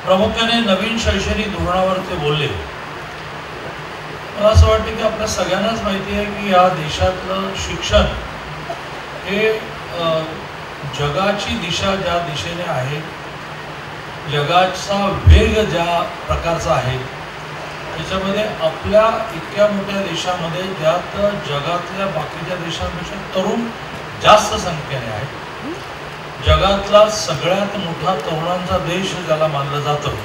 प्रामुख्याने नवीन शैक्षणिक धोरणावर ते बोलले। मला असं वाटतं की आपल्या सगळ्यांनाच माहिती आहे की या देशातलं शिक्षण हे जगाची दिशा ज्या दिशेने आहे, जगाचा वेग ज्या प्रकारचा आहे, त्याच्यामध्ये आपल्या इतक्या मोठ्या देशामध्ये ज्यात जगातल्या बाकीच्या देशांपेक्षा तरुण जास्त संख्येने आहे, जगातला सगळ्यात मोठा तरुणांचा देश ज्याला मानलं जातं,